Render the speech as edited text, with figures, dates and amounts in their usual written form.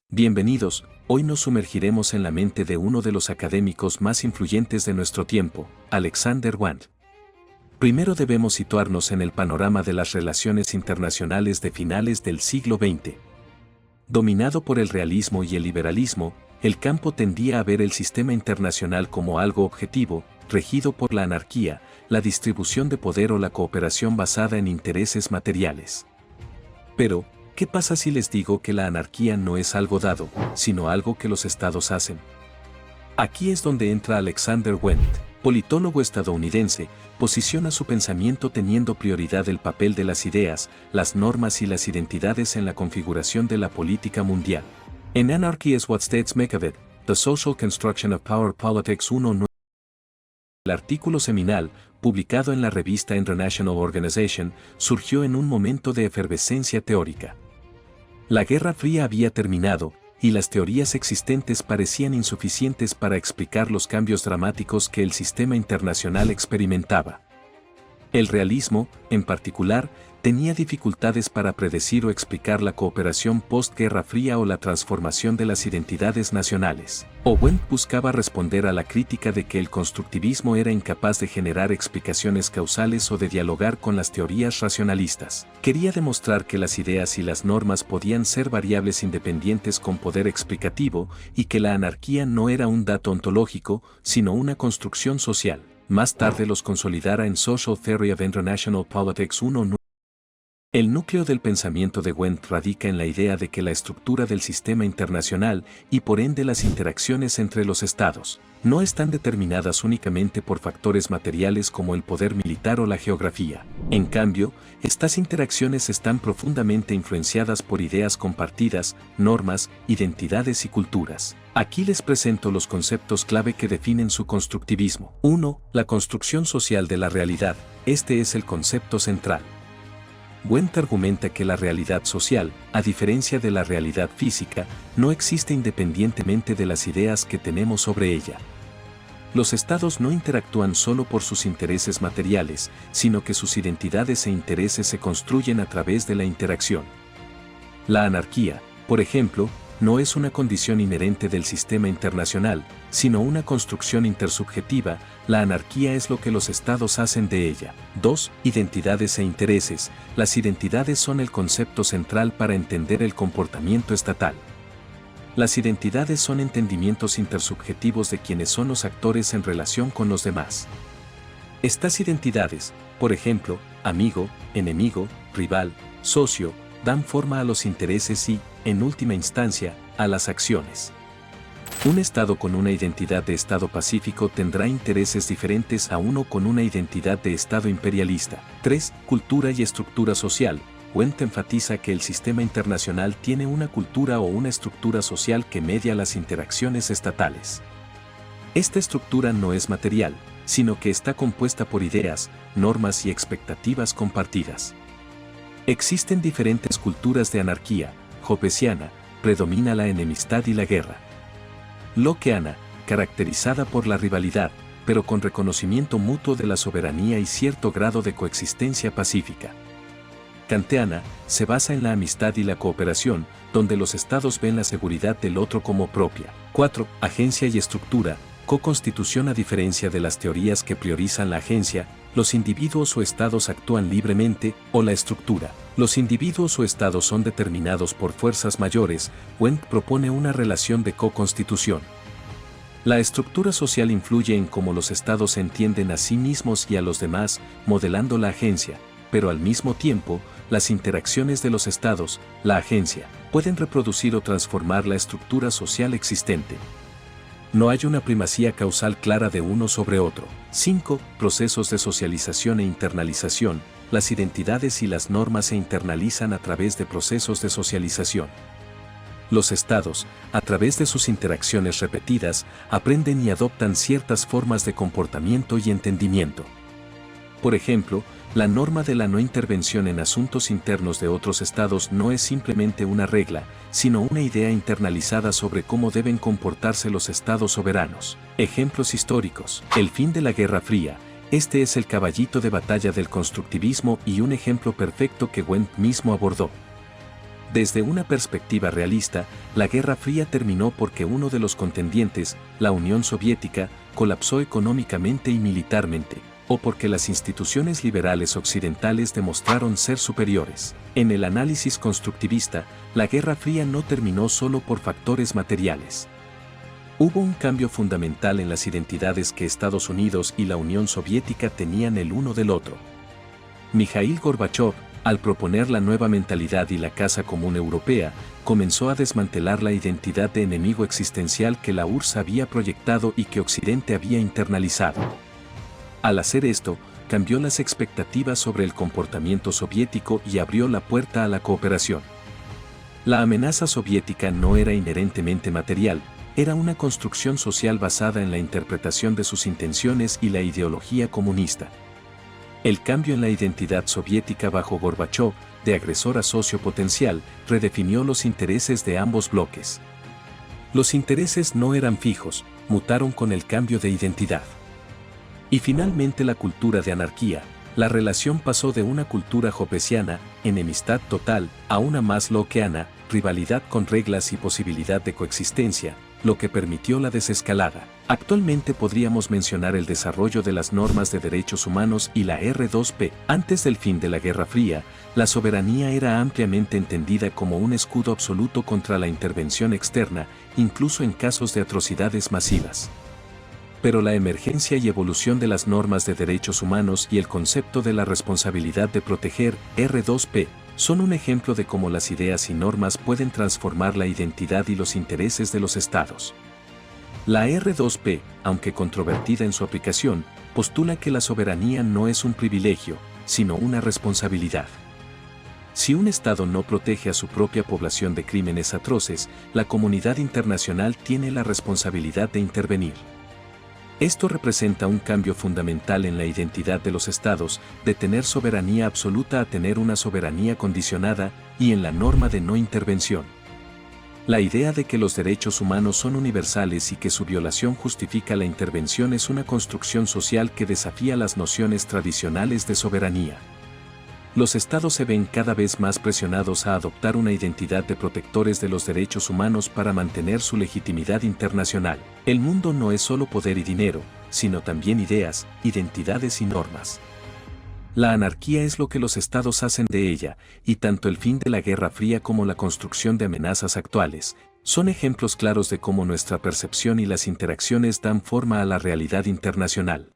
Bienvenidos, hoy nos sumergiremos en la mente de uno de los académicos más influyentes de nuestro tiempo, Alexander Wand. Primero debemos situarnos en el panorama de las relaciones internacionales de finales del siglo XX. Dominado por el realismo y el liberalismo, el campo tendía a ver el sistema internacional como algo objetivo, regido por la anarquía, la distribución de poder o la cooperación basada en intereses materiales. Pero, ¿qué pasa si les digo que la anarquía no es algo dado, sino algo que los estados hacen? Aquí es donde entra Alexander Wand, politólogo estadounidense, posiciona su pensamiento teniendo prioridad el papel de las ideas, las normas y las identidades en la configuración de la política mundial. En Anarchy is what states make of it, the social construction of power politics 1. El artículo seminal, publicado en la revista International Organization, surgió en un momento de efervescencia teórica. La Guerra Fría había terminado, y las teorías existentes parecían insuficientes para explicar los cambios dramáticos que el sistema internacional experimentaba. El realismo, en particular, tenía dificultades para predecir o explicar la cooperación post-Guerra Fría o la transformación de las identidades nacionales. Wand buscaba responder a la crítica de que el constructivismo era incapaz de generar explicaciones causales o de dialogar con las teorías racionalistas. Quería demostrar que las ideas y las normas podían ser variables independientes con poder explicativo y que la anarquía no era un dato ontológico, sino una construcción social. Más tarde los consolidara en Social Theory of International Politics 1. El núcleo del pensamiento de Wand radica en la idea de que la estructura del sistema internacional, y por ende las interacciones entre los estados, no están determinadas únicamente por factores materiales como el poder militar o la geografía. En cambio, estas interacciones están profundamente influenciadas por ideas compartidas, normas, identidades y culturas. Aquí les presento los conceptos clave que definen su constructivismo. 1. La construcción social de la realidad. Este es el concepto central. Wand argumenta que la realidad social, a diferencia de la realidad física, no existe independientemente de las ideas que tenemos sobre ella. Los estados no interactúan solo por sus intereses materiales, sino que sus identidades e intereses se construyen a través de la interacción. La anarquía, por ejemplo, no es una condición inherente del sistema internacional, sino una construcción intersubjetiva. La anarquía es lo que los estados hacen de ella. 2. Identidades e intereses. Las identidades son el concepto central para entender el comportamiento estatal. Las identidades son entendimientos intersubjetivos de quienes son los actores en relación con los demás. Estas identidades, por ejemplo, amigo, enemigo, rival, socio, dan forma a los intereses y, en última instancia, a las acciones. Un Estado con una identidad de Estado pacífico tendrá intereses diferentes a uno con una identidad de Estado imperialista. 3. Cultura y estructura social. Wand enfatiza que el sistema internacional tiene una cultura o una estructura social que media las interacciones estatales. Esta estructura no es material, sino que está compuesta por ideas, normas y expectativas compartidas. Existen diferentes culturas de anarquía. Hobbesiana, predomina la enemistad y la guerra. Lockeana, caracterizada por la rivalidad, pero con reconocimiento mutuo de la soberanía y cierto grado de coexistencia pacífica. Kantiana, se basa en la amistad y la cooperación, donde los estados ven la seguridad del otro como propia. 4. Agencia y estructura. Co-constitución. A diferencia de las teorías que priorizan la agencia, los individuos o estados actúan libremente, o la estructura. Los individuos o estados son determinados por fuerzas mayores. Wand propone una relación de co-constitución. La estructura social influye en cómo los estados entienden a sí mismos y a los demás, modelando la agencia, pero al mismo tiempo, las interacciones de los estados, la agencia, pueden reproducir o transformar la estructura social existente. No hay una primacía causal clara de uno sobre otro. 5. Procesos de socialización e internalización. Las identidades y las normas se internalizan a través de procesos de socialización. Los estados, a través de sus interacciones repetidas, aprenden y adoptan ciertas formas de comportamiento y entendimiento. Por ejemplo, la norma de la no intervención en asuntos internos de otros estados no es simplemente una regla, sino una idea internalizada sobre cómo deben comportarse los estados soberanos. Ejemplos históricos. El fin de la Guerra Fría. Este es el caballito de batalla del constructivismo y un ejemplo perfecto que Wand mismo abordó. Desde una perspectiva realista, la Guerra Fría terminó porque uno de los contendientes, la Unión Soviética, colapsó económicamente y militarmente, o porque las instituciones liberales occidentales demostraron ser superiores. En el análisis constructivista, la Guerra Fría no terminó solo por factores materiales. Hubo un cambio fundamental en las identidades que Estados Unidos y la Unión Soviética tenían el uno del otro. Mikhail Gorbachov, al proponer la nueva mentalidad y la Casa Común Europea, comenzó a desmantelar la identidad de enemigo existencial que la URSS había proyectado y que Occidente había internalizado. Al hacer esto, cambió las expectativas sobre el comportamiento soviético y abrió la puerta a la cooperación. La amenaza soviética no era inherentemente material, era una construcción social basada en la interpretación de sus intenciones y la ideología comunista. El cambio en la identidad soviética bajo Gorbachov, de agresor a socio potencial, redefinió los intereses de ambos bloques. Los intereses no eran fijos, mutaron con el cambio de identidad. Y finalmente la cultura de anarquía. La relación pasó de una cultura hobbesiana, enemistad total, a una más lockeana, rivalidad con reglas y posibilidad de coexistencia, lo que permitió la desescalada. Actualmente podríamos mencionar el desarrollo de las normas de derechos humanos y la R2P. Antes del fin de la Guerra Fría, la soberanía era ampliamente entendida como un escudo absoluto contra la intervención externa, incluso en casos de atrocidades masivas. Pero la emergencia y evolución de las normas de derechos humanos y el concepto de la responsabilidad de proteger, R2P, son un ejemplo de cómo las ideas y normas pueden transformar la identidad y los intereses de los estados. La R2P, aunque controvertida en su aplicación, postula que la soberanía no es un privilegio, sino una responsabilidad. Si un estado no protege a su propia población de crímenes atroces, la comunidad internacional tiene la responsabilidad de intervenir. Esto representa un cambio fundamental en la identidad de los estados, de tener soberanía absoluta a tener una soberanía condicionada, y en la norma de no intervención. La idea de que los derechos humanos son universales y que su violación justifica la intervención es una construcción social que desafía las nociones tradicionales de soberanía. Los estados se ven cada vez más presionados a adoptar una identidad de protectores de los derechos humanos para mantener su legitimidad internacional. El mundo no es solo poder y dinero, sino también ideas, identidades y normas. La anarquía es lo que los estados hacen de ella, y tanto el fin de la Guerra Fría como la construcción de amenazas actuales, son ejemplos claros de cómo nuestra percepción y las interacciones dan forma a la realidad internacional.